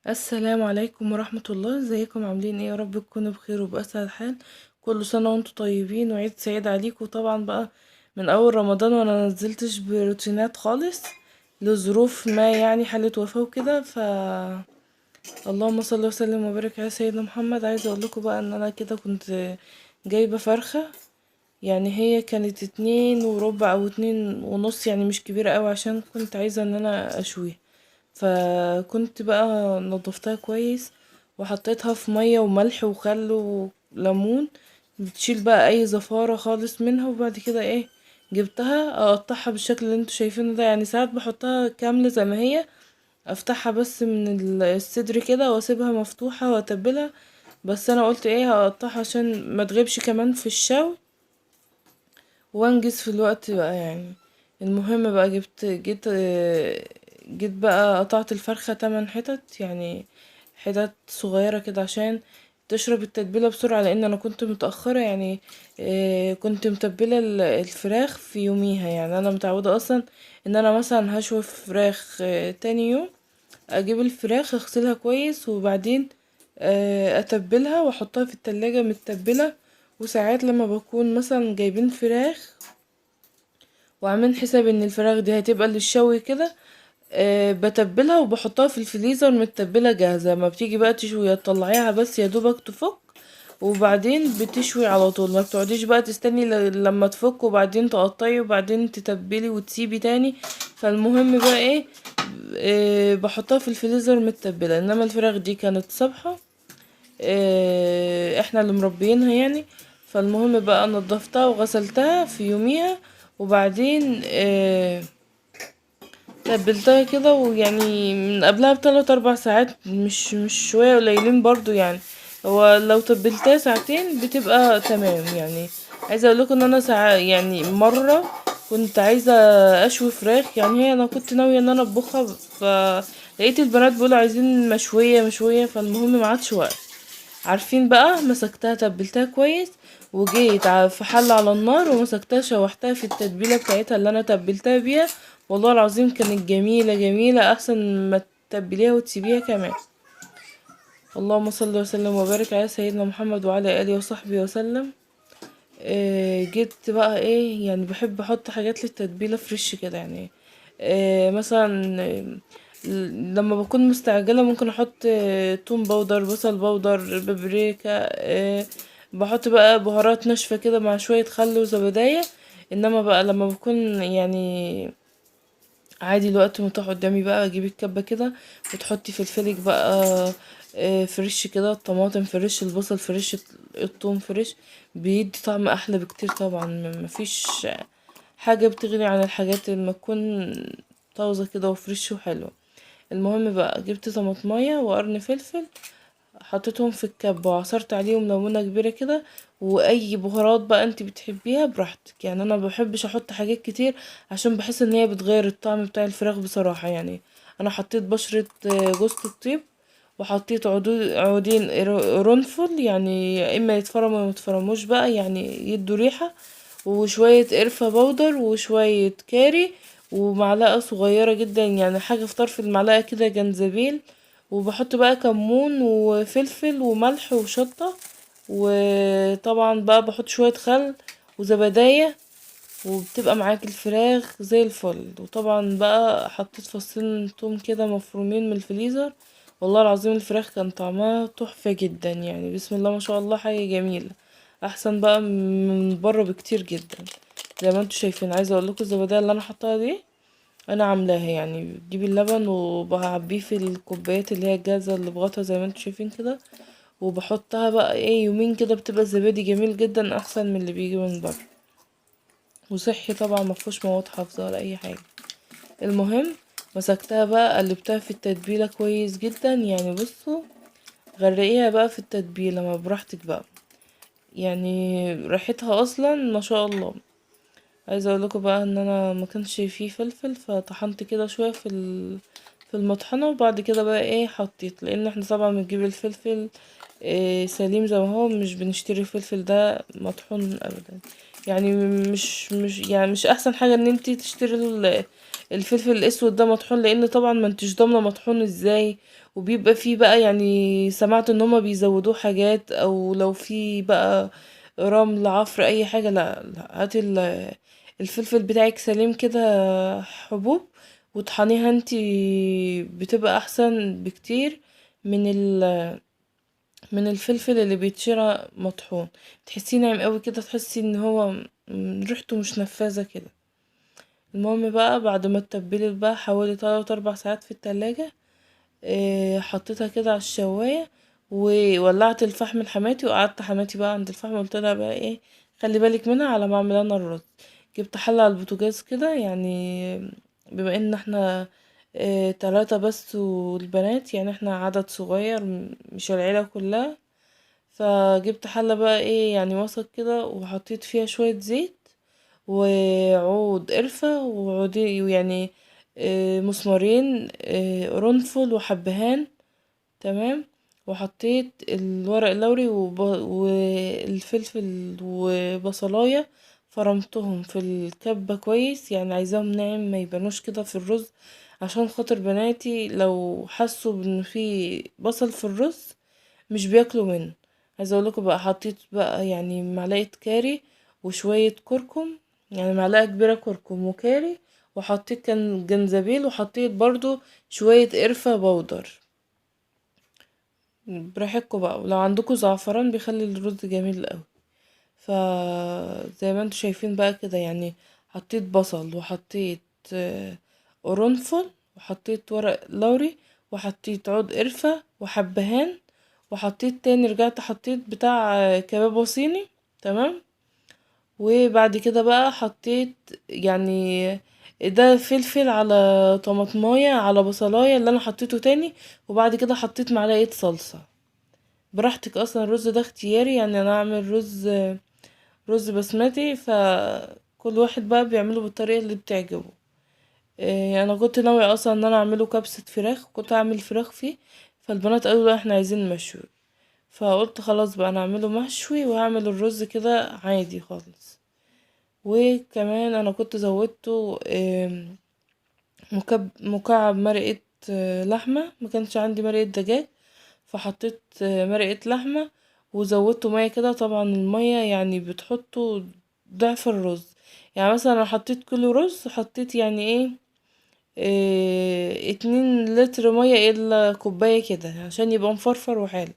السلام عليكم ورحمة الله. ازيكم عاملين ايه؟ يا رب تكونوا بخير وبأسعد حال. كل سنة وانتم طيبين وعيد سعيد عليكم. طبعا بقى من اول رمضان وانا منزلتش بروتينات خالص لظروف ما، يعني حالة وفاة وكده. اللهم صل وسلم وبارك على سيدنا محمد. عايزة اقول لكم بقى ان انا كده كنت جايبة فرخة، يعني هي كانت 2 وربع او 2 ونص، يعني مش كبيرة اوي، عشان كنت عايزة ان انا اشويها. فكنت بقى نضفتها كويس وحطيتها في مية وملح وخل وليمون، بتشيل بقى اي زفارة خالص منها. وبعد كده جبتها اقطعها بالشكل اللي انتوا شايفينه ده. يعني ساعات بحطها كاملة زي ما هي، افتحها بس من الصدر كده واسيبها مفتوحة واتبلها. بس انا قلت هقطعها عشان ما تغيبش كمان في الشوي وانجز في الوقت بقى يعني. المهم بقى جيت بقى قطعت الفرخة 8 حتت، يعني حتت صغيرة كده عشان تشرب التتبيلة بسرعة، لان انا كنت متأخرة يعني. كنت متبلة الفراخ في يوميها. يعني انا متعودة اصلا ان انا مثلا هشوي فراخ تاني يوم، اجيب الفراخ اغسلها كويس وبعدين اتبلها واحطها في التلاجة متبلة. وساعات لما بكون مثلا جايبين فراخ وعاملين حساب ان الفراخ دي هتبقى للشوي كده، بتبلها وبحطها في الفريزر متبلة جاهزة. ما بتيجي بقى تشوي تطلعيها بس يا دوبك تفك وبعدين بتشوي على طول. ما بتقعديش بقى تستني لما تفك وبعدين تقطعي وبعدين تتبلي وتسيبي تاني. فالمهم بقى بحطها في الفريزر متبلة. انما الفراخ دي كانت صبحة، احنا اللي مربيينها يعني. فالمهم بقى نضفتها وغسلتها في يوميها، وبعدين تبلتها كده، ويعني من قبلها ب3 4 ساعات، مش شوية قليلين برضو يعني. هو لو تبلتها ساعتين بتبقى تمام يعني. عايزة اقولكم ان انا يعني مرة كنت عايزة اشوي فراخ، يعني انا كنت ناوية ان انا اطبخها، فلقيت البنات بيقولوا عايزين مشوية مشوية. فالمهم ما عادش وقت. عارفين بقى، مسكتها تبلتها كويس وجيت في حل على النار ومسكتها شوحتها في التتبيله بتاعتها اللي انا تبلتها بيها. والله العظيم كانت جميله جميله، احسن ما تتبليها وتسيبيها كمان. اللهم صل وسلم وبارك على سيدنا محمد وعلى اله وصحبه وسلم. جيت بقى يعني بحب احط حاجات للتتبيله فريش كده يعني. مثلا لما بكون مستعجله ممكن احط توم باودر، بصل باودر، بابريكا. بحط بقى بهارات ناشفه كده مع شويه خل وزبدية. انما بقى لما بكون يعني عادي الوقت متاح قدامي، بقى اجيب الكبة كده وتحطي فلفلك بقى فريش كده، الطماطم فريش، البصل فريش، الثوم فريش، بيدي طعم احلى بكتير. طبعا مفيش حاجة بتغني عن الحاجات لما تكون طازة كده وفريش وحلوة. المهم بقى جبت طماطمية وقرن فلفل، حطيتهم في الكب وعصرت عليهم ليمونه كبيره كده. واي بهارات بقى انت بتحبيها براحتك. يعني انا مبحبش احط حاجات كتير عشان بحس ان هي بتغير الطعم بتاع الفراخ بصراحه يعني. انا حطيت بشره جوز الطيب، وحطيت عودين قرنفل، يعني يا اما يتفرموا يا متفرموش بقى، يعني يدوا ريحه. وشويه قرفه بودر وشويه كاري، ومعلقه صغيره جدا، يعني حاجه في طرف المعلقه كده، جنزبيل. وبحط بقى كمون وفلفل وملح وشطة. وطبعا بقى بحط شوية خل وزبدية، وبتبقى معاك الفراخ زي الفل. وطبعا بقى حطيت فصين توم كده مفرومين من الفريزر. والله العظيم الفراخ كان طعمها تحفة جدا، يعني بسم الله ما شاء الله، حاجة جميلة. احسن بقى من بره بكتير جدا. زي ما انتوا شايفين، عايزة اقول لكم الزبدية اللي انا حطاها دي انا عاملاها. يعني بتجيبي اللبن وبعبيه في الكوبايات اللي هي الجاهزه اللي بغطا زي ما انتوا شايفين كده، وبحطها بقى يومين كده، بتبقى الزبادي جميل جدا، احسن من اللي بيجي من بره، وصحي طبعا، مفهوش مواد حافظه ولا اي حاجه. المهم مسكتها بقى قلبتها في التتبيله كويس جدا. يعني بصوا، غرقيها بقى في التتبيله ما براحتك بقى، يعني ريحتها اصلا ما شاء الله. عايزه اقول لكم بقى ان انا ما كانش فيه فلفل، فطحنت كده شويه في المطحنه. وبعد كده بقى حطيت، لان احنا طبعا بنجيب الفلفل سليم زي ما هو، مش بنشتري الفلفل ده مطحون ابدا. يعني مش احسن حاجه ان انتي تشتري الفلفل الاسود ده مطحون، لان طبعا ما انتش ضامنه مطحون ازاي وبيبقى فيه بقى يعني سمعت ان هما بيزودوه حاجات، او لو في بقى رمل عفر اي حاجة. لا لا، هاتي الفلفل بتاعك سليم كده، حبوب، وطحنيها انتي، بتبقى احسن بكتير من من الفلفل اللي بيتشرى مطحون. تحسيه ناعم قوي كده، تحسي ان هو ريحته مش نفاذة كده. المهم بقى بعد ما اتبلت بقى حوالي 3 4 ساعات في التلاجة، حطيتها كده على الشواية، وولعت الفحم لحماتي، وقعدت حماتي بقى عند الفحم، قلت لها بقى ايه، خلي بالك منها على ما اعمل انا الرز. جبت حلة على البوتاجاز كده يعني، بما ان احنا 3 بس والبنات، يعني احنا عدد صغير مش العيلة كلها. فجبت حلة بقى ايه يعني وسط كده، وحطيت فيها شوية زيت وعود قرفة وعودين يعني، مسمارين، قرنفل وحبهان. تمام. وحطيت الورق اللوري والفلفل وبصلاية، فرمتهم في الكبة كويس، يعني عايزاهم ناعم ما يبانوش كده في الرز، عشان خاطر بناتي لو حسوا ان في بصل في الرز مش بياكلوا منه. عايزه اقولكوا بقى حطيت بقى يعني معلقه كاري وشويه كركم، يعني معلقه كبيره كركم وكاري، وحطيت كان جنزبيل، وحطيت برضو شويه قرفه بودر. براحتكم بقى، ولو عندكم زعفران بيخلي الرز جميل قوي. زي ما انتوا شايفين بقى كده يعني، حطيت بصل، وحطيت قرنفل، وحطيت ورق لوري، وحطيت عود قرفة وحبهان، وحطيت تاني رجعت حطيت بتاع كباب وصيني. تمام. وبعد كده بقى حطيت يعني ده فلفل على طماطمايه على بصلايه اللي انا حطيته تاني. وبعد كده حطيت معلقه صلصه. براحتك، اصلا الرز ده اختياري، يعني انا اعمل رز بسمتي، فكل واحد بقى بيعمله بالطريقه اللي بتعجبه. إيه، انا كنت ناويه اصلا ان انا اعمله كبسه فراخ، كنت اعمل فراخ فيه، فالبنات قالوا لا احنا عايزين مشوي، فقلت خلاص بقى انا اعمله مشوي، وهعمل الرز كده عادي خالص. وكمان انا كنت زودته مكعب مرقه لحمه، ما كانش عندي مرقه دجاج، فحطيت مرقه لحمه، وزودته ميه كده. طبعا الميه يعني بتحطه ضعف الرز، يعني مثلا لو حطيت كيلو رز حطيت يعني ايه، 2 لتر ميه الا كوبايه كده، عشان يبقى مفرفر وحلو.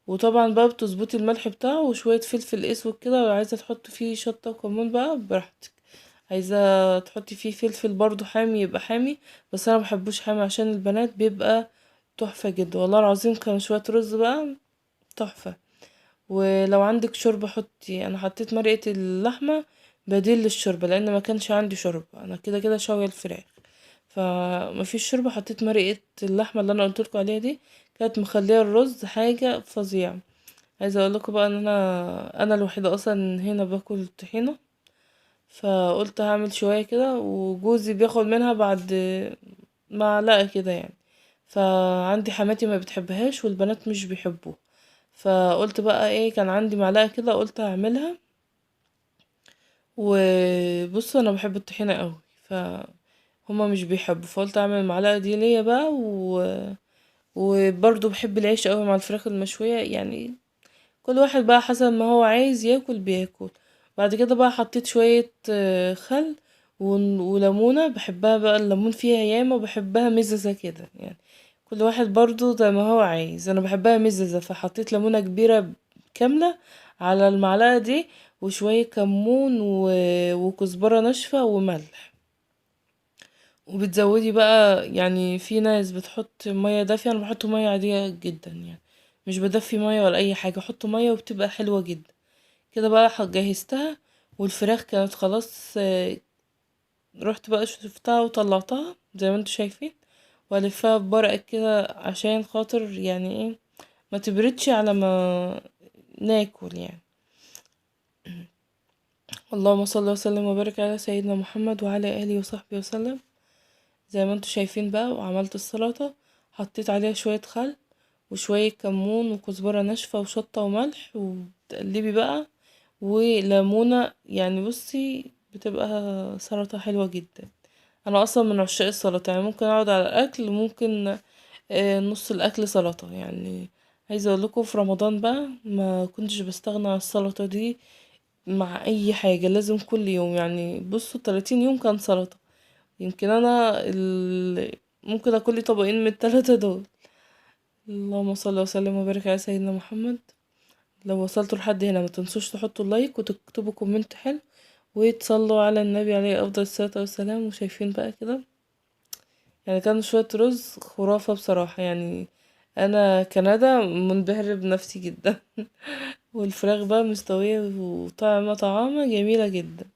وطبعا بقى بتظبطي الملح بتاعه وشويه فلفل اسود كده، ولو عايزه تحطي فيه شطه وكمون بقى براحتك. عايزه تحطي فيه فلفل برضو حامي يبقى حامي، بس انا مبحبوش حامي عشان البنات بيبقى تحفه جدا. والله العظيم كان شويه رز بقى تحفه. ولو عندك شوربه حطي، انا حطيت مرقه اللحمه بديل للشوربه، لان ما كانش عندي شوربه، انا كده كده شاويه الفراخ، فمفيش شوربه. حطيت مرقه اللحمه اللي انا قلتلكوا عليها دي، كانت مخليه الرز حاجه فظيعه. عايزه اقول لكم بقى ان انا الوحيده اصلا هنا باكل طحينه، فقلت هعمل شويه كده، وجوزي بياخد منها بعد معلقه كده يعني. فعندي حماتي ما بتحبهاش، والبنات مش بيحبوها، فقلت بقى ايه، كان عندي معلقه كده قلت هعملها. وبصوا انا بحب الطحينه قوي، هما مش بيحبوا، فقلت اعمل المعلقه دي ليا بقى وبرضه بحب العيش قوي مع الفراخ المشويه يعني. كل واحد بقى حسب ما هو عايز ياكل بياكل. بعد كده بقى حطيت شويه خل وليمونه، بحبها بقى الليمون فيها ياما، وبحبها مززه كده يعني. كل واحد برضو زي ما هو عايز، انا بحبها مززه، فحطيت ليمونه كبيره كامله على المعلقه دي، وشويه كمون وكزبره ناشفه وملح. وبتزودي بقى يعني، في ناس بتحط ميه دافيه، انا بحط ميه عاديه جدا يعني، مش بدفي ميه ولا اي حاجه، احط ميه وبتبقى حلوه جدا. كده بقى جهزتها، والفراخ كانت خلاص، رحت بقى شفتها وطلعتها زي ما انتوا شايفين، والفها بورقة كده عشان خاطر يعني ايه، ما تبردش على ما ناكل يعني. اللهم صل وسلم وبارك على سيدنا محمد وعلى اله وصحبه وسلم. زي ما انتوا شايفين بقى، وعملت السلطة، حطيت عليها شوية خل وشوية كمون وكزبرة ناشفة وشطة وملح، وتقلبي بقى وليمونة، يعني بصي بتبقى سلطة حلوة جدا. انا اصلا من عشاق السلطة، يعني ممكن اقعد على الاكل، ممكن نص الاكل سلطة يعني. عايزة اقول لكم في رمضان بقى ما كنتش بستغنى عن السلطة دي مع اي حاجة، لازم كل يوم يعني. بصوا 30 يوم كان سلطة. يمكن انا ممكن اكل لي طبقين من التلاتة دول. اللهم صل وسلم وبارك على سيدنا محمد. لو وصلتوا لحد هنا ما تنسوش تحطوا لايك وتكتبوا كومنت حلو وتصلوا على النبي عليه افضل الصلاة والسلام. وشايفين بقى كده يعني كان شوية رز خرافة بصراحة يعني. انا كندا منبهرة بنفسي جدا. والفراخ بقى مستوية وطعمة طعامة جميلة جدا.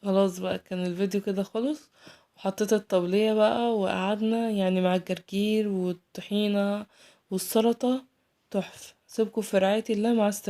خلاص بقى كان الفيديو كده خلص. وحطيت الطبلية بقى وقعدنا يعني مع الجرجير والطحينة والسلطة. تحفة. سيبكم في رعاية الله. مع السلامة.